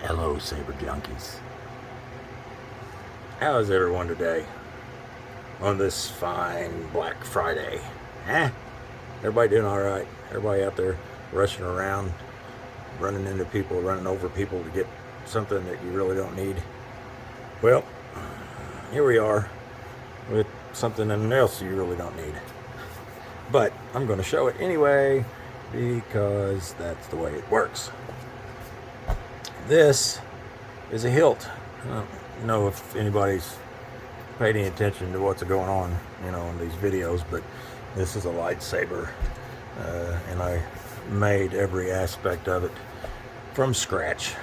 Hello, saber junkies. How is everyone today on this fine Black Friday? Everybody doing all right? Everybody out there rushing around, running into people, running over people to get something that you really don't need? Well, here we are with something else you really don't need. But I'm going to show it anyway because that's the way it works. This is a hilt. I don't know if anybody's paid any attention to what's going on, in these videos, but this is a lightsaber, and I made every aspect of it from scratch,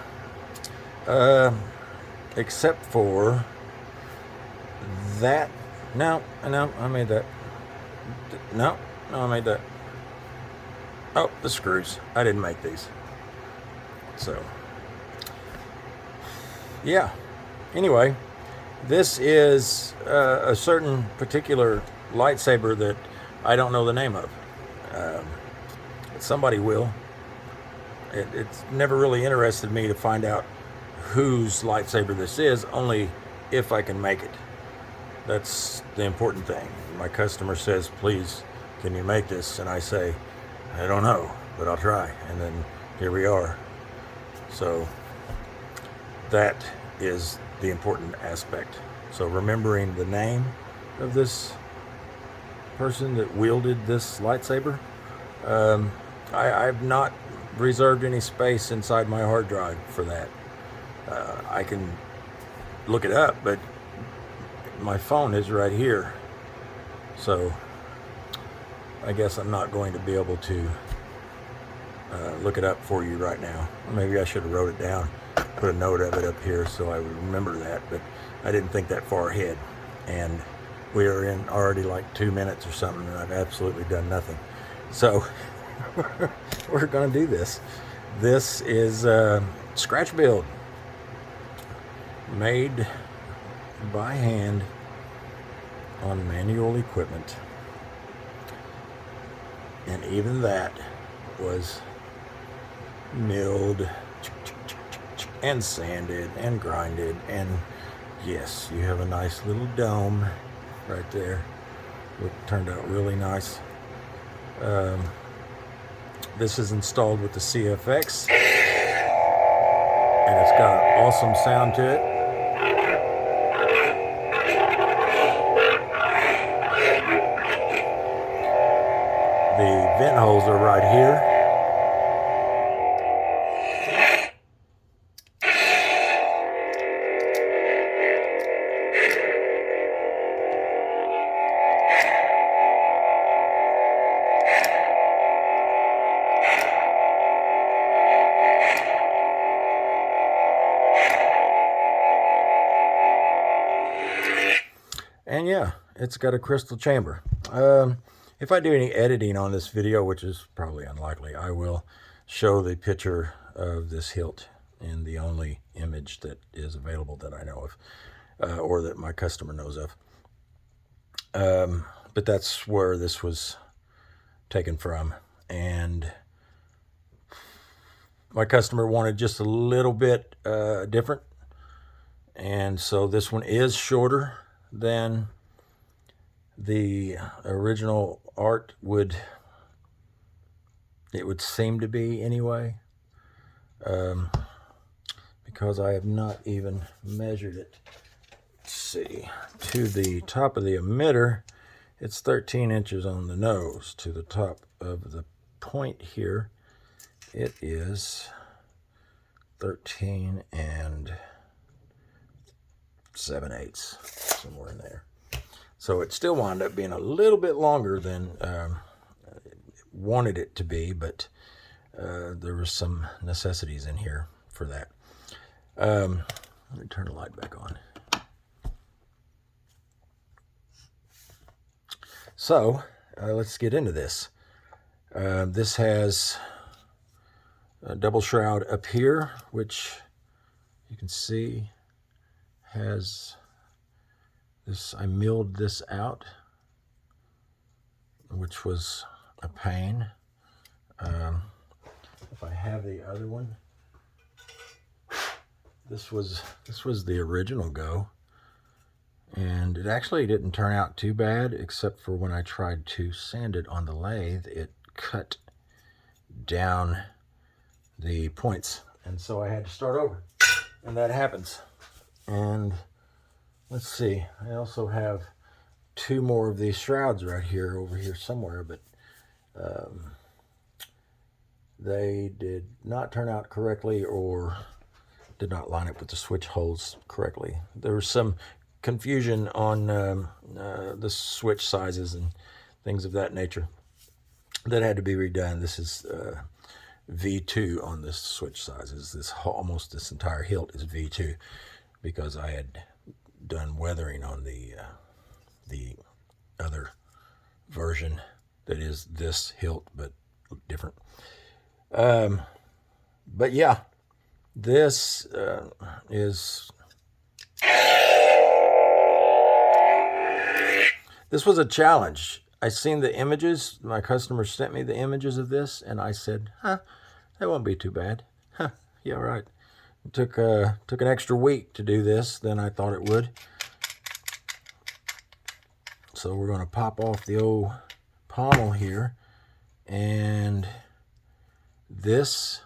except for that. No, I made that. No, I made that. Oh, the screws. I didn't make these. So, yeah. Anyway, this is a certain particular lightsaber that I don't know the name of. Somebody will. It's never really interested me to find out whose lightsaber this is, only if I can make it. That's the important thing. My customer says, please, can you make this? And I say, I don't know, but I'll try. And then here we are. So that is the important aspect. So remembering the name of this person that wielded this lightsaber, I've not reserved any space inside my hard drive for that. I can look it up, but my phone is right here. So I guess I'm not going to be able to look it up for you right now. Maybe I should have wrote it down, put a note of it up here so I would remember that, but I didn't think that far ahead. And we are in already like 2 minutes or something, and I've absolutely done nothing. So we're going to do this. This is a scratch build made by hand on manual equipment. And even that was milled and sanded and grinded, and yes, you have a nice little dome right there. It turned out really nice. This is installed with the CFX, and it's got an awesome sound to it. The vent holes are right here. And yeah, it's got a crystal chamber. If I do any editing on this video, which is probably unlikely, I will show the picture of this hilt in the only image that is available that I know of, or that my customer knows of. But that's where this was taken from. And my customer wanted just a little bit different. And so this one is shorter than the original art would seem to be anyway, because I have not even measured it. Let's see, to the top of the emitter, it's 13 inches on the nose. To the top of the point here, it is 13 and 7/8, somewhere in there. So it still wound up being a little bit longer than wanted it to be, but there was some necessities in here for that. Let me turn the light back on. So let's get into this. This has a double shroud up here, which you can see has this. I milled this out, which was a pain. If I have the other one, this was the original go, and it actually didn't turn out too bad, except for when I tried to sand it on the lathe, it cut down the points, and so I had to start over, and that happens. And let's see, I also have 2 more of these shrouds right here, over here somewhere, but they did not turn out correctly, or did not line up with the switch holes correctly. There was some confusion on the switch sizes and things of that nature that had to be redone. This is V2 on this switch sizes. Almost this entire hilt is V2 because I had done weathering on the other version that is this hilt, but different. But yeah, this this was a challenge. I seen the images. My customer sent me the images of this, and I said, that won't be too bad. Yeah, right. It took an extra week to do this than I thought it would. So we're going to pop off the old pommel here, and this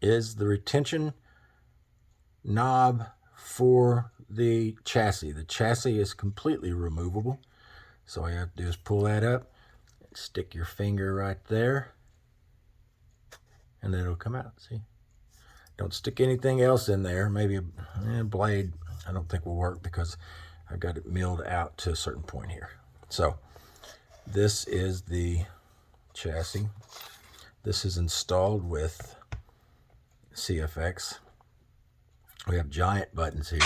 is the retention knob for the chassis. The chassis is completely removable. So all you have to do is pull that up, and stick your finger right there, and then it'll come out. See? Don't stick anything else in there. Maybe a blade, I don't think will work because I've got it milled out to a certain point here. So this is the chassis. This is installed with CFX. We have giant buttons here.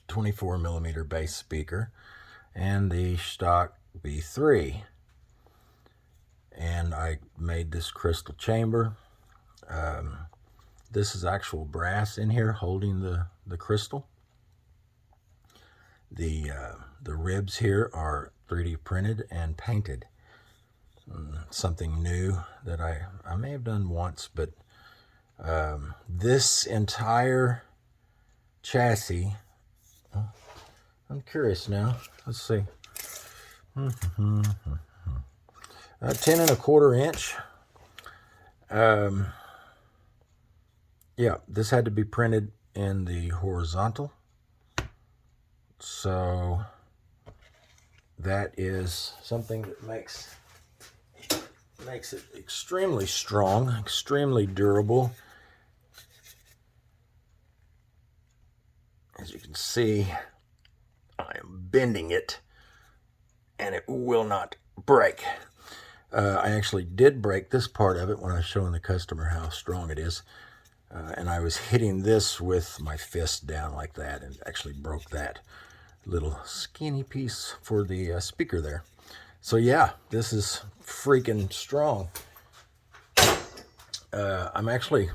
.24mm bass speaker, and the stock B3. And I made this crystal chamber. This is actual brass in here holding the crystal. The ribs here are 3D printed and painted. Something new that I may have done once, but this entire chassis, I'm curious now. Let's see. 10¼ inch. Yeah, this had to be printed in the horizontal. So that is something that makes it extremely strong, extremely durable. As you can see, I am bending it, and it will not break. I actually did break this part of it when I was showing the customer how strong it is. And I was hitting this with my fist down like that, and actually broke that little skinny piece for the speaker there. So yeah, this is freaking strong. I'm actually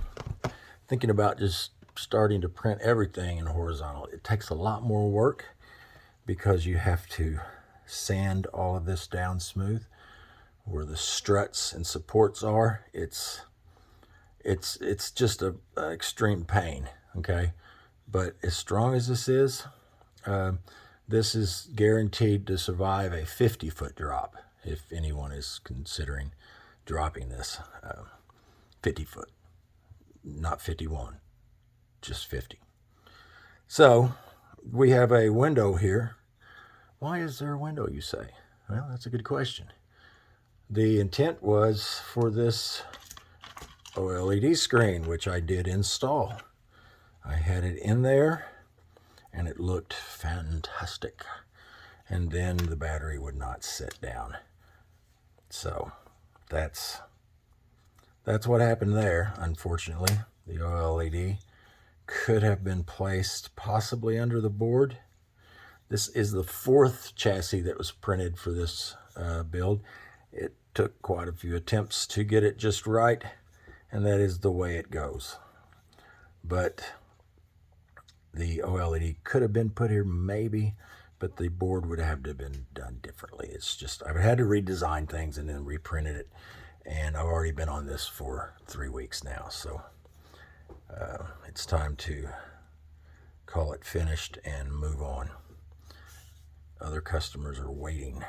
thinking about just starting to print everything in horizontal. It takes a lot more work because you have to sand all of this down smooth. Where the struts and supports are, it's just an extreme pain, okay? But as strong as this is guaranteed to survive a 50-foot drop, if anyone is considering dropping this. 50 foot, not 51, just 50. So we have a window here. Why is there a window, you say? Well, that's a good question. The intent was for this OLED screen, which I did install. I had it in there, and it looked fantastic. And then the battery would not sit down. So that's what happened there, unfortunately. The OLED could have been placed possibly under the board. This is the 4th chassis that was printed for this build. It took quite a few attempts to get it just right, and that is the way it goes. But the OLED could have been put here maybe, but the board would have to have been done differently. It's just, I had to redesign things and then reprinted it. and I've already been on this for 3 weeks now, so it's time to call it finished and move on. Other customers are waiting,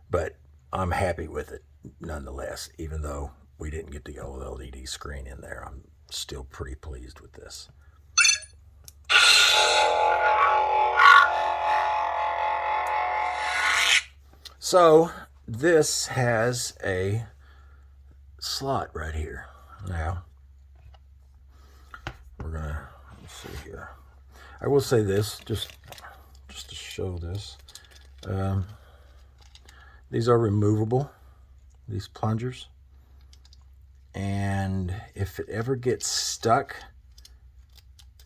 but I'm happy with it nonetheless. Even though we didn't get the OLED screen in there, I'm still pretty pleased with this. So this has a slot right here. Now we're gonna, let's see here. I will say this, just to show this. These are removable, these plungers. And if it ever gets stuck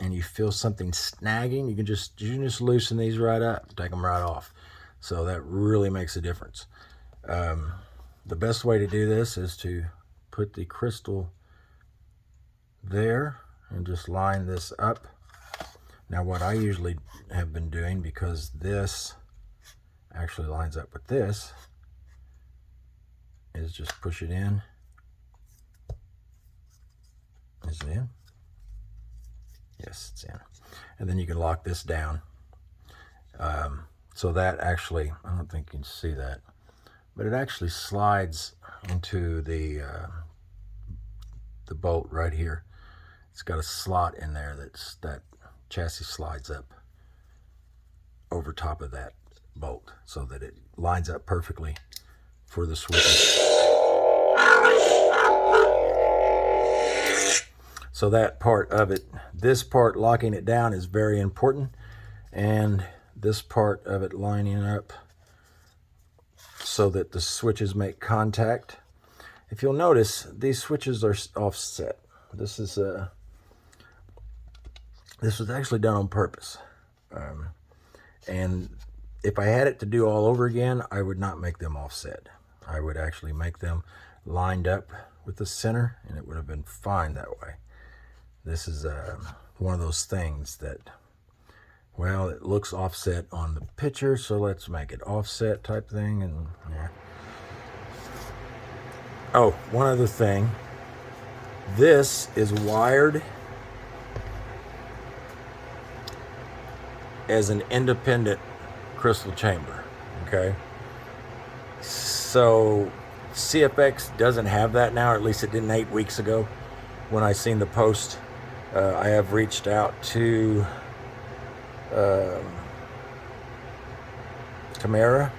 and you feel something snagging, you can just loosen these right up, take them right off. So that really makes a difference. The best way to do this is to put the crystal there and just line this up. Now what I usually have been doing, because this actually lines up with this, is just push it in. Is it in? Yes, it's in. And then you can lock this down. So that actually, I don't think you can see that, but it actually slides into the bolt right here. It's got a slot in there that chassis slides up over top of that bolt so that it lines up perfectly for the switches. So that part of it, this part locking it down is very important, and this part of it lining up so that the switches make contact. If you'll notice, these switches are offset. This was actually done on purpose. And if I had it to do all over again, I would not make them offset. I would actually make them lined up with the center, and it would have been fine that way. This is one of those things that, well, it looks offset on the picture, so let's make it offset type thing. And yeah. Oh, one other thing. This is wired as an independent crystal chamber, okay? So CFX doesn't have that now, or at least it didn't 8 weeks ago when I seen the post. I have reached out to Tamara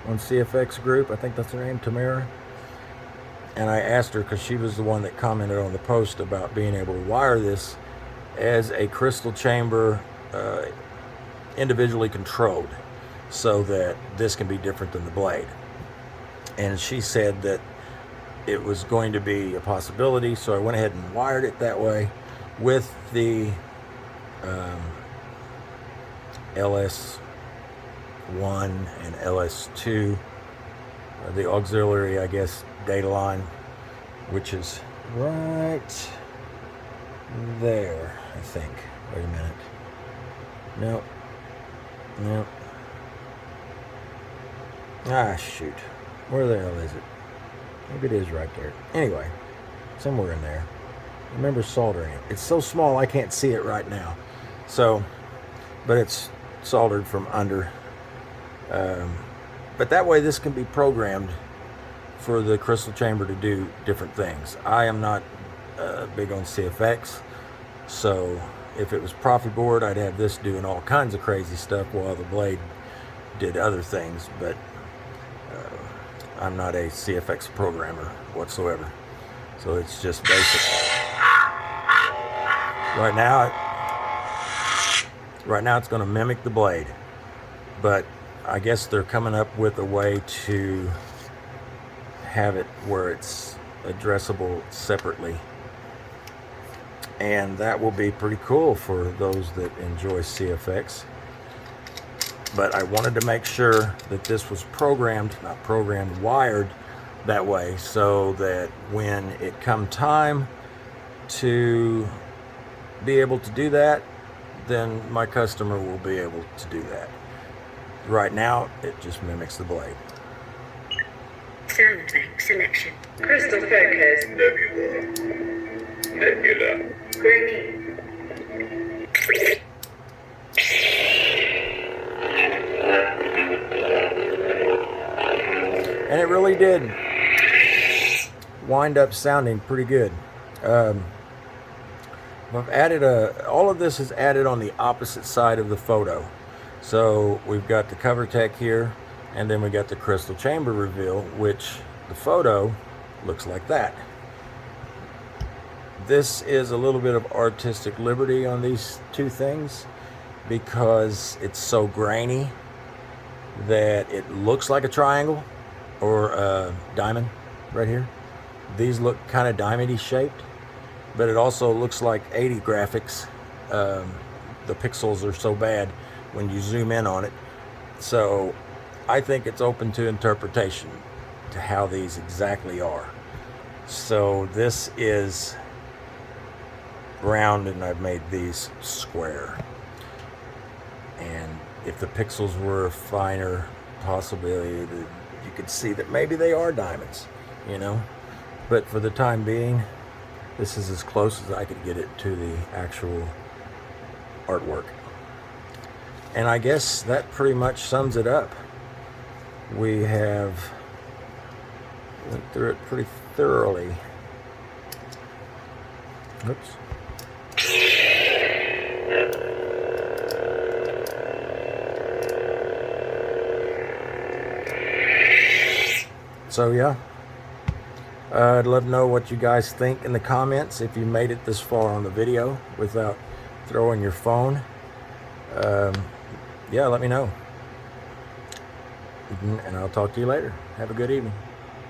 on CFX group, I think that's her name, Tamara. And I asked her, because she was the one that commented on the post about being able to wire this as a crystal chamber, individually controlled, so that this can be different than the blade. And she said that it was going to be a possibility, so I went ahead and wired it that way with the LS1 and LS2, the auxiliary, I guess, data line, which is right there, I think. Wait a minute. Nope. Nope. Ah, shoot. Where the hell is it? Maybe it is right there. Anyway, somewhere in there. I remember soldering it. It's so small I can't see it right now. So, but it's soldered from under. But that way this can be programmed for the crystal chamber to do different things. I am not big on CFX, so if it was Profi board, I'd have this doing all kinds of crazy stuff while the blade did other things, but I'm not a CFX programmer whatsoever. So it's just basic. Right now it's going to mimic the blade, but I guess they're coming up with a way to have it where it's addressable separately, and that will be pretty cool for those that enjoy CFX. But I wanted to make sure that this was wired that way, so that when it come time to be able to do that, then my customer will be able to do that. Right now, it just mimics the blade. sound bank selection. Crystal focus. Nebula. Granny. And it really did wind up sounding pretty good. I've added all of this is added on the opposite side of the photo. So we've got the cover tech here, and then we got the crystal chamber reveal, which the photo looks like that. This is a little bit of artistic liberty on these two things because it's so grainy that it looks like a triangle or a diamond right here. These look kind of diamondy shaped, but it also looks like 80 graphics. The pixels are so bad when you zoom in on it. So I think it's open to interpretation to how these exactly are. So this is round and I've made these square. And if the pixels were finer, possibly you could see that maybe they are diamonds, you know. But for the time being, this is as close as I could get it to the actual artwork. And I guess that pretty much sums it up. We have went through it pretty thoroughly. Oops. So yeah, I'd love to know what you guys think in the comments if you made it this far on the video without throwing your phone. Yeah, let me know. And I'll talk to you later. Have a good evening.